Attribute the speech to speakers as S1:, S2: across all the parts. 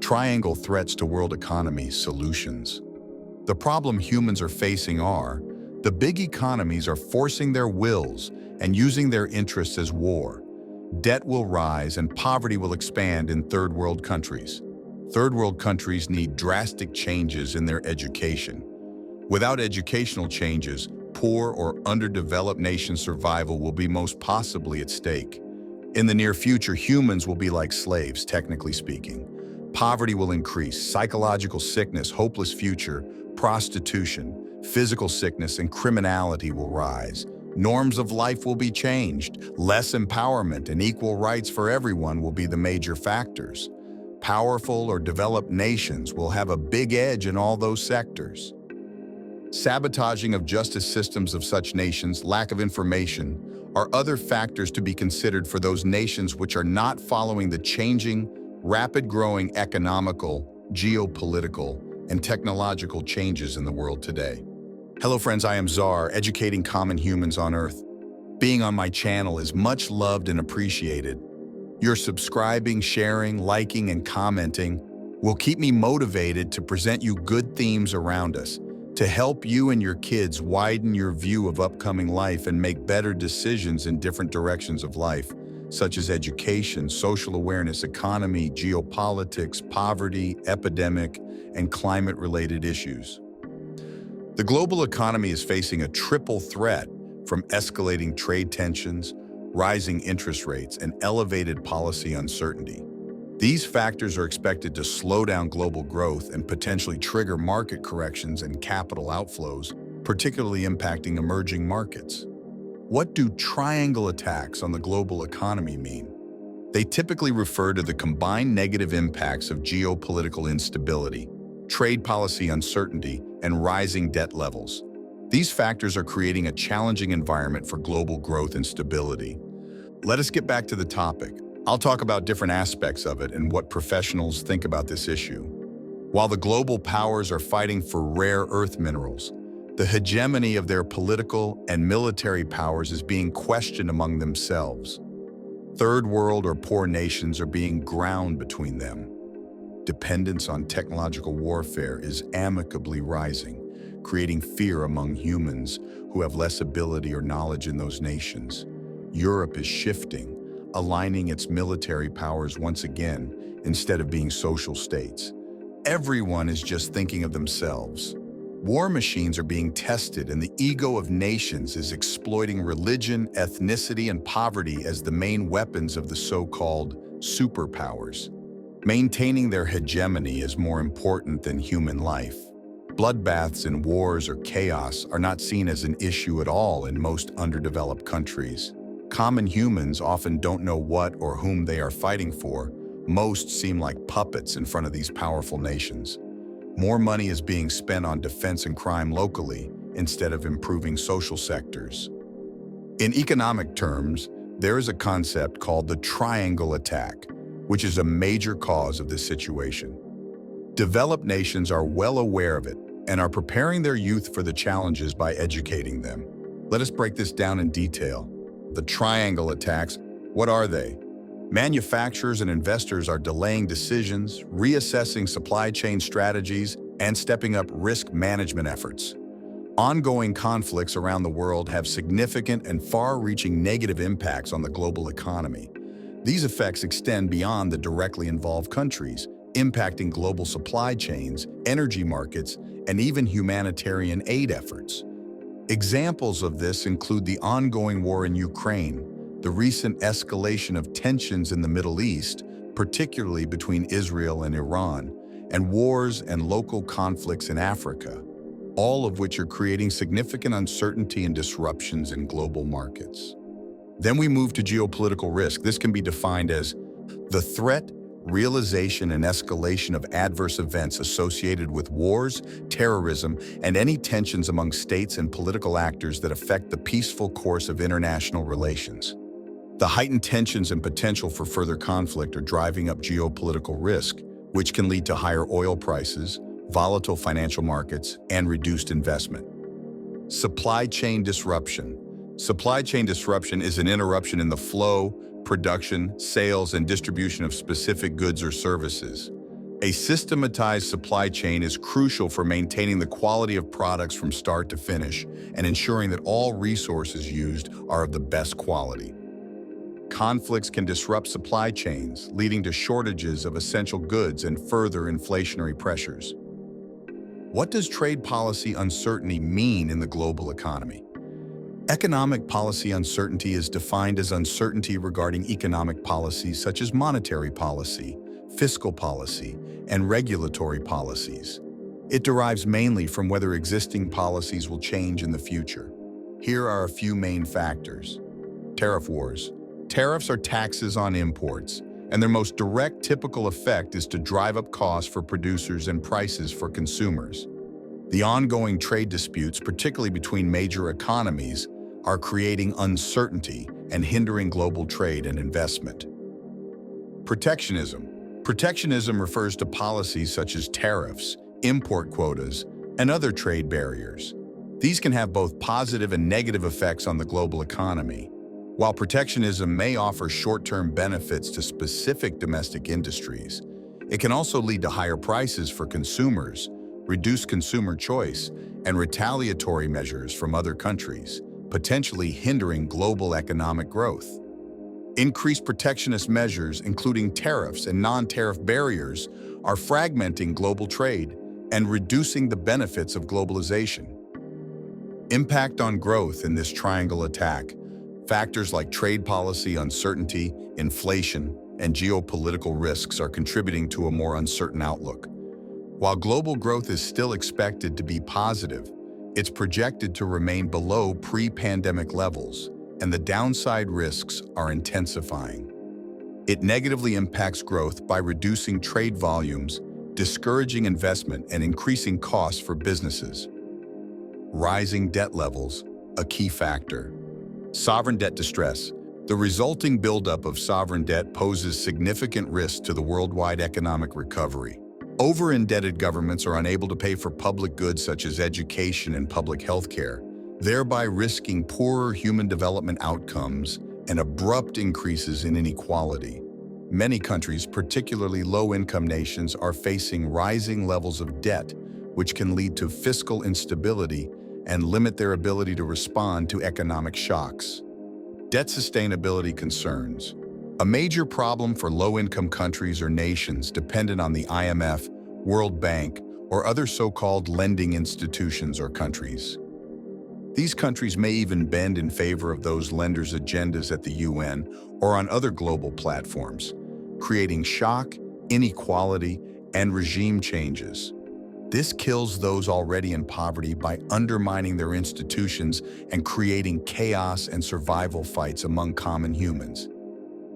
S1: Triangle threats to world economy solutions. The problem humans are facing are, the big economies are forcing their wills and using their interests as war. Debt will rise and poverty will expand in third world countries. Third world countries need drastic changes in their education. Without educational changes, poor or underdeveloped nations' survival will be most possibly at stake. In the near future, humans will be like slaves, technically speaking. Poverty will increase, psychological sickness, hopeless future, prostitution, physical sickness, and criminality will rise. Norms of life will be changed. Less empowerment and equal rights for everyone will be the major factors. Powerful or developed nations will have a big edge in all those sectors. Sabotaging of justice systems of such nations, lack of information, are other factors to be considered for those nations which are not following the changing, rapid-growing economical, geopolitical, and technological changes in the world today. Hello friends, I am Zar, educating common humans on Earth. Being on my channel is much loved and appreciated. Your subscribing, sharing, liking, and commenting will keep me motivated to present you good themes around us, to help you and your kids widen your view of upcoming life and make better decisions in different directions of life, such as education, social awareness, economy, geopolitics, poverty, epidemic, and climate-related issues. The global economy is facing a triple threat from escalating trade tensions, rising interest rates, and elevated policy uncertainty. These factors are expected to slow down global growth and potentially trigger market corrections and capital outflows, particularly impacting emerging markets. What do triangle attacks on the global economy mean? They typically refer to the combined negative impacts of geopolitical instability, trade policy uncertainty, and rising debt levels. These factors are creating a challenging environment for global growth and stability. Let us get back to the topic. I'll talk about different aspects of it and what professionals think about this issue. While the global powers are fighting for rare earth minerals, the hegemony of their political and military powers is being questioned among themselves. Third world or poor nations are being ground between them. Dependence on technological warfare is amicably rising, creating fear among humans who have less ability or knowledge in those nations. Europe is shifting, aligning its military powers once again instead of being social states. Everyone is just thinking of themselves. War machines are being tested and the ego of nations is exploiting religion, ethnicity, and poverty as the main weapons of the so-called superpowers. Maintaining their hegemony is more important than human life. Bloodbaths and wars or chaos are not seen as an issue at all in most underdeveloped countries. Common humans often don't know what or whom they are fighting for. Most seem like puppets in front of these powerful nations. More money is being spent on defense and crime locally instead of improving social sectors. In economic terms, there is a concept called the triangle attack, which is a major cause of this situation. Developed nations are well aware of it and are preparing their youth for the challenges by educating them. Let us break this down in detail. The triangle attacks, what are they? Manufacturers and investors are delaying decisions, reassessing supply chain strategies, and stepping up risk management efforts. Ongoing conflicts around the world have significant and far-reaching negative impacts on the global economy. These effects extend beyond the directly involved countries, impacting global supply chains, energy markets, and even humanitarian aid efforts. Examples of this include the ongoing war in Ukraine, the recent escalation of tensions in the Middle East, particularly between Israel and Iran, and wars and local conflicts in Africa, all of which are creating significant uncertainty and disruptions in global markets. Then we move to geopolitical risk. This can be defined as the threat, realization, and escalation of adverse events associated with wars, terrorism, and any tensions among states and political actors that affect the peaceful course of international relations. The heightened tensions and potential for further conflict are driving up geopolitical risk, which can lead to higher oil prices, volatile financial markets, and reduced investment. Supply chain disruption. Supply chain disruption is an interruption in the flow, production, sales, and distribution of specific goods or services. A systematized supply chain is crucial for maintaining the quality of products from start to finish and ensuring that all resources used are of the best quality. Conflicts can disrupt supply chains, leading to shortages of essential goods and further inflationary pressures. What does trade policy uncertainty mean in the global economy? Economic policy uncertainty is defined as uncertainty regarding economic policies such as monetary policy, fiscal policy, and regulatory policies. It derives mainly from whether existing policies will change in the future. Here are a few main factors. Tariff wars. Tariffs are taxes on imports, and their most direct typical effect is to drive up costs for producers and prices for consumers. The ongoing trade disputes, particularly between major economies, are creating uncertainty and hindering global trade and investment. Protectionism. Protectionism refers to policies such as tariffs, import quotas, and other trade barriers. These can have both positive and negative effects on the global economy. While protectionism may offer short-term benefits to specific domestic industries, it can also lead to higher prices for consumers, reduced consumer choice, and retaliatory measures from other countries, potentially hindering global economic growth. Increased protectionist measures, including tariffs and non-tariff barriers, are fragmenting global trade and reducing the benefits of globalization. Impact on growth in this triangle attack. Factors like trade policy uncertainty, inflation, and geopolitical risks are contributing to a more uncertain outlook. While global growth is still expected to be positive, it's projected to remain below pre-pandemic levels, and the downside risks are intensifying. It negatively impacts growth by reducing trade volumes, discouraging investment, and increasing costs for businesses. Rising debt levels, a key factor. Sovereign debt distress. The resulting buildup of sovereign debt poses significant risk to the worldwide economic recovery. Over-indebted governments are unable to pay for public goods such as education and public health care, thereby risking poorer human development outcomes and abrupt increases in inequality. Many countries, particularly low-income nations, are facing rising levels of debt, which can lead to fiscal instability and limit their ability to respond to economic shocks. Debt sustainability concerns. A major problem for low-income countries or nations dependent on the IMF, World Bank, or other so-called lending institutions or countries. These countries may even bend in favor of those lenders' agendas at the UN or on other global platforms, creating shock, inequality, and regime changes. This kills those already in poverty by undermining their institutions and creating chaos and survival fights among common humans.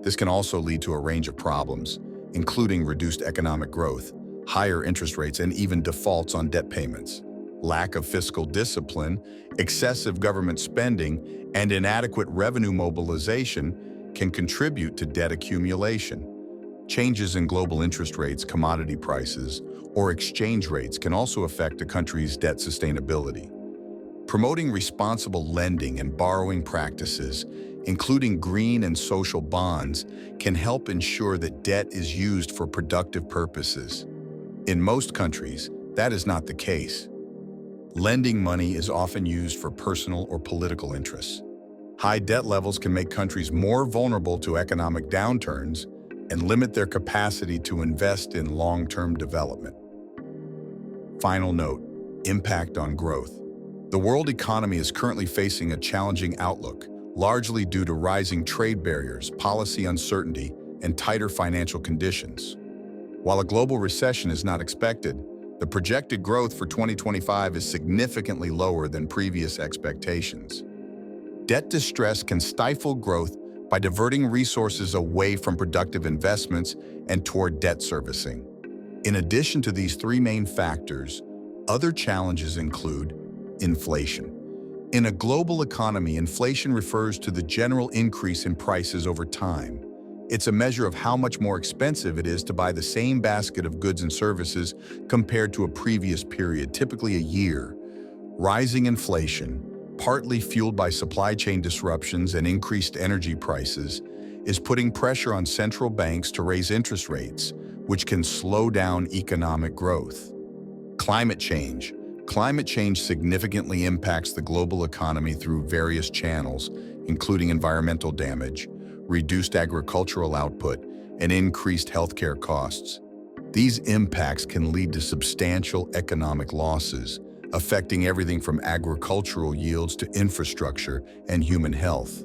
S1: This can also lead to a range of problems, including reduced economic growth, higher interest rates, and even defaults on debt payments. Lack of fiscal discipline, excessive government spending, and inadequate revenue mobilization can contribute to debt accumulation. Changes in global interest rates, commodity prices, or exchange rates can also affect a country's debt sustainability. Promoting responsible lending and borrowing practices, including green and social bonds, can help ensure that debt is used for productive purposes. In most countries, that is not the case. Lending money is often used for personal or political interests. High debt levels can make countries more vulnerable to economic downturns and limit their capacity to invest in long-term development. Final note: impact on growth. The world economy is currently facing a challenging outlook, largely due to rising trade barriers, policy uncertainty, and tighter financial conditions. While a global recession is not expected, the projected growth for 2025 is significantly lower than previous expectations. Debt distress can stifle growth by diverting resources away from productive investments and toward debt servicing. In addition to these three main factors, other challenges include inflation. In a global economy, inflation refers to the general increase in prices over time. It's a measure of how much more expensive it is to buy the same basket of goods and services compared to a previous period, typically a year. Rising inflation, partly fueled by supply chain disruptions and increased energy prices, is putting pressure on central banks to raise interest rates, which can slow down economic growth. Climate change. Climate change significantly impacts the global economy through various channels, including environmental damage, reduced agricultural output, and increased healthcare costs. These impacts can lead to substantial economic losses, affecting everything from agricultural yields to infrastructure and human health.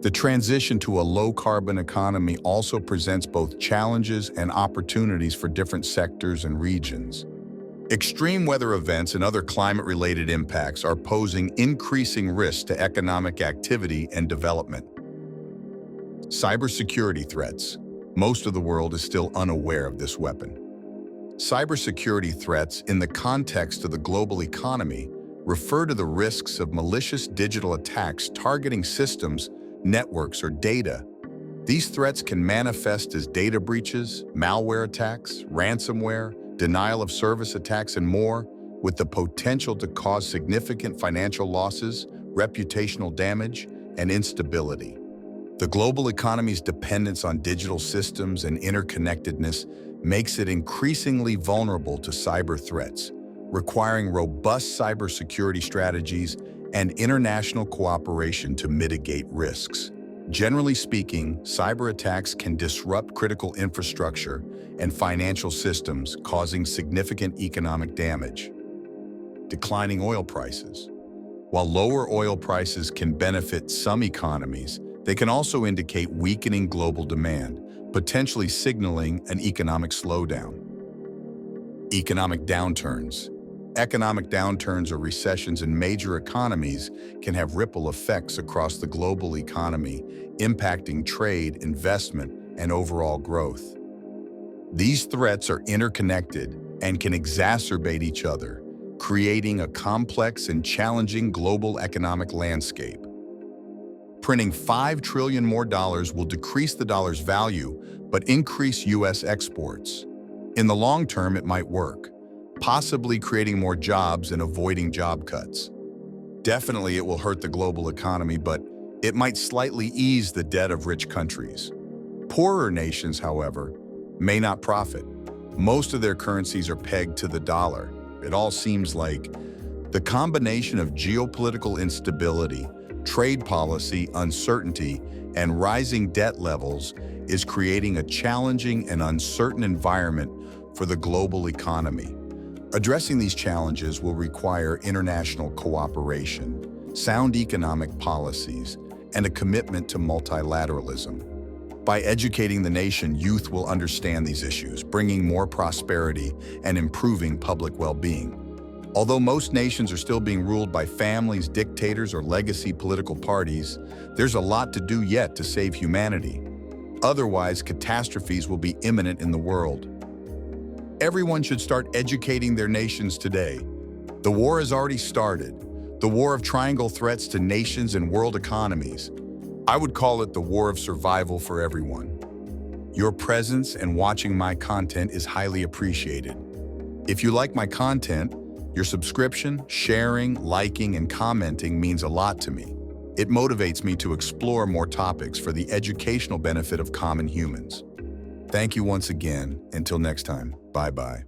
S1: The transition to a low-carbon economy also presents both challenges and opportunities for different sectors and regions. Extreme weather events and other climate-related impacts are posing increasing risks to economic activity and development. Cybersecurity threats. Most of the world is still unaware of this weapon. Cybersecurity threats, in the context of the global economy, refer to the risks of malicious digital attacks targeting systems, networks, or data. These threats can manifest as data breaches, malware attacks, ransomware, denial of service attacks, and more, with the potential to cause significant financial losses, reputational damage, and instability. The global economy's dependence on digital systems and interconnectedness makes it increasingly vulnerable to cyber threats, requiring robust cybersecurity strategies and international cooperation to mitigate risks. Generally speaking, cyber attacks can disrupt critical infrastructure and financial systems, causing significant economic damage. Declining oil prices. While lower oil prices can benefit some economies, they can also indicate weakening global demand, potentially signaling an economic slowdown. Economic downturns. Economic downturns or recessions in major economies can have ripple effects across the global economy, impacting trade, investment, and overall growth. These threats are interconnected and can exacerbate each other, creating a complex and challenging global economic landscape. Printing $5 trillion more will decrease the dollar's value, but increase U.S. exports. In the long term, it might work, possibly creating more jobs and avoiding job cuts. Definitely, it will hurt the global economy, but it might slightly ease the debt of rich countries. Poorer nations, however, may not profit. Most of their currencies are pegged to the dollar. It all seems like the combination of geopolitical instability, trade policy uncertainty, and rising debt levels is creating a challenging and uncertain environment for the global economy. Addressing these challenges will require international cooperation, sound economic policies, and a commitment to multilateralism. By educating the nation, youth will understand these issues, bringing more prosperity and improving public well-being. Although most nations are still being ruled by families, dictators, or legacy political parties, there's a lot to do yet to save humanity. Otherwise, catastrophes will be imminent in the world. Everyone should start educating their nations today. The war has already started, the war of triangle threats to nations and world economies. I would call it the war of survival for everyone. Your presence and watching my content is highly appreciated. If you like my content, your subscription, sharing, liking, and commenting means a lot to me. It motivates me to explore more topics for the educational benefit of common humans. Thank you once again. Until next time, bye-bye.